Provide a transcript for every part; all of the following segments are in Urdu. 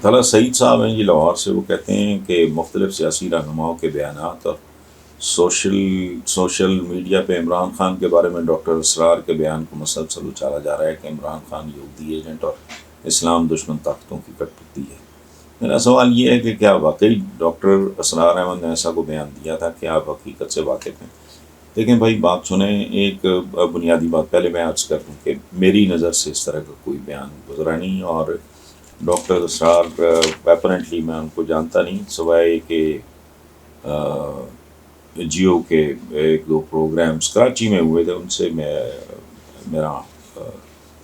طلعت سعید صاحب ہیں جی لاہور سے، وہ کہتے ہیں کہ مختلف سیاسی رہنماؤں کے بیانات اور سوشل میڈیا پہ عمران خان کے بارے میں ڈاکٹر اسرار کے بیان کو مسلسل اچھالا جا رہا ہے کہ عمران خان یہودی ایجنٹ اور اسلام دشمن طاقتوں کی کٹ پتی ہے۔ میرا سوال یہ ہے کہ کیا واقعی ڈاکٹر اسرار احمد نے ایسا کو بیان دیا تھا؟ کہ آپ حقیقت سے واقف ہیں؟ دیکھیں بھائی، بات سنیں، ایک بنیادی بات پہلے میں عرض کر دوں کہ میری نظر سے اس طرح کا کوئی بیان گزرا نہیں، اور ڈاکٹر اسرار اپیرنٹلی میں ان کو جانتا نہیں، سوائے کہ جیو کے ایک دو پروگرامز کراچی میں ہوئے تھے، ان سے میرا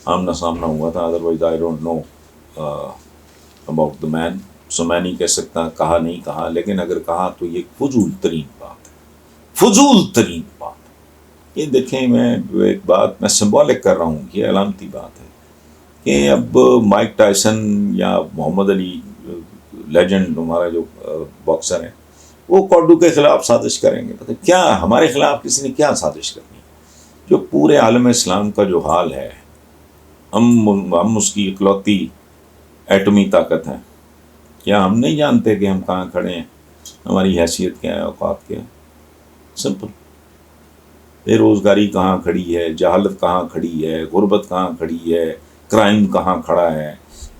آمنا سامنا ہوا تھا، otherwise I don't know about the man, so میں نہیں کہہ سکتا کہا نہیں کہا، لیکن اگر کہا تو یہ فضول ترین بات ہے، فضول ترین بات۔ یہ دیکھیں، میں ایک بات میں سمبولک کر رہا ہوں، یہ علامتی بات ہے کہ اب مائک ٹائسن یا محمد علی لیجنڈ ہمارا جو باکسر ہیں، وہ کوڈو کے خلاف سازش کریں گے۔ پتہ کیا ہمارے خلاف کسی نے کیا سازش کرنی؟ جو پورے عالم اسلام کا جو حال ہے، ہم اس کی اکلوتی ایٹمی طاقت ہیں، کیا ہم نہیں جانتے کہ ہم کہاں کھڑے ہیں، ہماری حیثیت کیا ہے، اوقات کیا ہے؟ سمپل۔ بے روزگاری کہاں کھڑی ہے، جہالت کہاں کھڑی ہے، غربت کہاں کھڑی ہے، کرائم کہاں کھڑا ہے،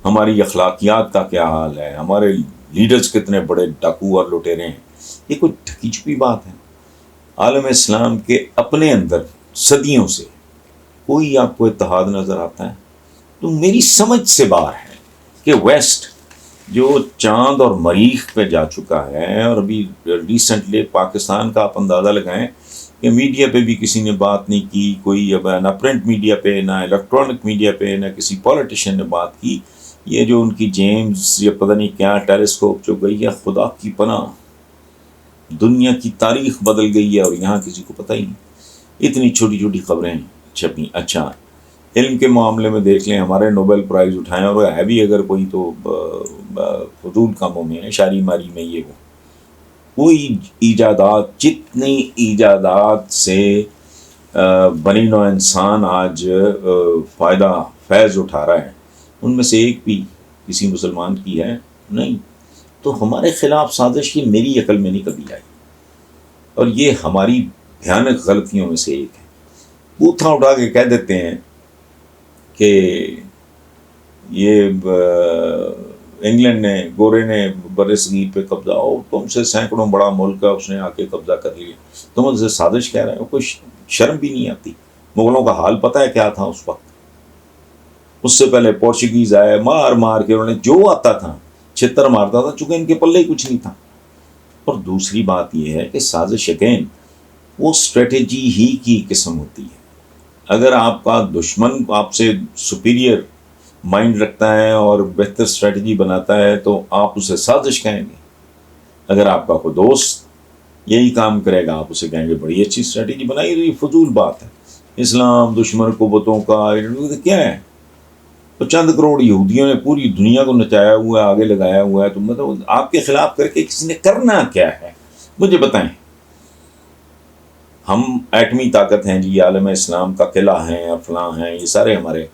ہماری اخلاقیات کا کیا حال ہے، ہمارے لیڈرز کتنے بڑے ڈاکو اور لٹیرے ہیں۔ یہ کوئی ڈھکی چھپی بات ہے؟ عالم اسلام کے اپنے اندر صدیوں سے کوئی آپ کو اتحاد نظر آتا ہے؟ تو میری سمجھ سے باہر ہے کہ ویسٹ جو چاند اور مریخ پہ جا چکا ہے، اور ابھی ریسنٹلی پاکستان کا آپ اندازہ لگائیں کہ میڈیا پہ بھی کسی نے بات نہیں کی، کوئی اب نہ پرنٹ میڈیا پہ، نہ الیکٹرانک میڈیا پہ، نہ کسی پولیٹیشین نے بات کی۔ یہ جو ان کی جیمز یا پتہ نہیں کیا ٹیلیسکوپ جو گئی ہے، خدا کی پناہ، دنیا کی تاریخ بدل گئی ہے، اور یہاں کسی کو پتہ ہی نہیں، اتنی چھوٹی چھوٹی خبریں چھپیں۔ اچھا، علم کے معاملے میں دیکھ لیں، ہمارے نوبل پرائز اٹھائیں، اور ہے بھی اگر کوئی تو فضول کاموں میں ہے، شاعری ماری میں، یہ وہ کوئی ایجادات، جتنی ایجادات سے بنی نوع انسان آج فائدہ فیض اٹھا رہا ہے، ان میں سے ایک بھی کسی مسلمان کی ہے نہیں۔ تو ہمارے خلاف سازش کی میری عقل میں نہیں کبھی آئی، اور یہ ہماری بھیانک غلطیوں میں سے ایک ہے۔ بوتھا اٹھا کے کہہ دیتے ہیں کہ یہ انگلینڈ نے، گورے نے بر صغیر پہ قبضہ، اور تم سے سینکڑوں بڑا ملک ہے، اس نے آ کے قبضہ کر لیا، تم ان سے سازش کہہ رہے ہو؟ کوئی شرم بھی نہیں آتی؟ مغلوں کا حال پتہ ہے کیا تھا اس وقت؟ اس سے پہلے پورچگیز آئے، مار مار کے انہوں نے جو آتا تھا چھتر مارتا تھا، چونکہ ان کے پلے ہی کچھ نہیں تھا۔ اور دوسری بات یہ ہے کہ سازش اگین وہ اسٹریٹجی ہی کی قسم ہوتی ہے۔ اگر آپ کا دشمن آپ سے سپیریئر مائنڈ رکھتا ہے اور بہتر اسٹریٹجی بناتا ہے تو آپ اسے سازش کہیں گے۔ اگر آپ کا کوئی دوست یہی کام کرے گا، آپ اسے کہیں گے بڑی اچھی اسٹریٹجی بنائی۔ تو یہ فضول بات ہے۔ اسلام دشمن قوتوں کا کیا ہے؟ تو چند کروڑ یہودیوں نے پوری دنیا کو نچایا ہوا ہے، آگے لگایا ہوا ہے، تو مطلب آپ کے خلاف کر کے کسی نے کرنا کیا ہے؟ مجھے بتائیں۔ ہم ایٹمی طاقت ہیں جی، عالم اسلام کا قلعہ ہیں، فلاں ہیں، یہ سارے ہمارے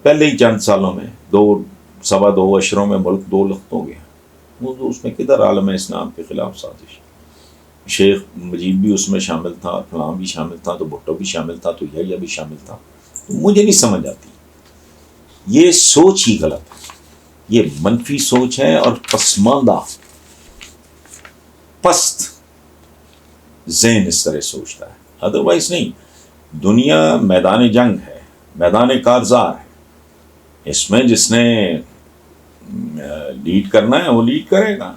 پہلے ہی چند سالوں میں 2.25 اشروں میں ملک 2 لخت ہو گیا۔ وہ اس میں کدھر عالم اسلام کے خلاف سازش؟ شیخ مجید بھی اس میں شامل تھا، فلاں بھی شامل تھا، تو بھٹو بھی شامل تھا، تو یہ بھی شامل تھا۔ تو مجھے نہیں سمجھ آتی، یہ سوچ ہی غلط ہے، یہ منفی سوچ ہے، اور پسماندہ پست ذہن اس طرح سوچتا ہے۔ ادروائز نہیں، دنیا میدان جنگ ہے، میدان کارزار ہے، اس میں جس نے لیڈ کرنا ہے وہ لیڈ کرے گا،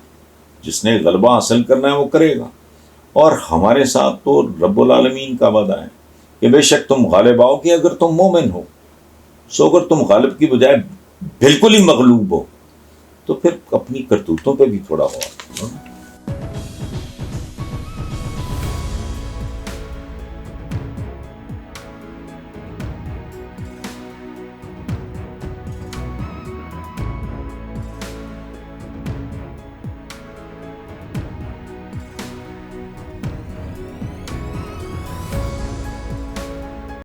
جس نے غلبہ حاصل کرنا ہے وہ کرے گا۔ اور ہمارے ساتھ تو رب العالمین کا وعدہ ہے کہ بے شک تم غالب آؤ گے اگر تم مومن ہو۔ سو اگر تم غالب کی بجائے بالکل ہی مغلوب ہو تو پھر اپنی کرتوتوں پہ بھی تھوڑا غور کرو۔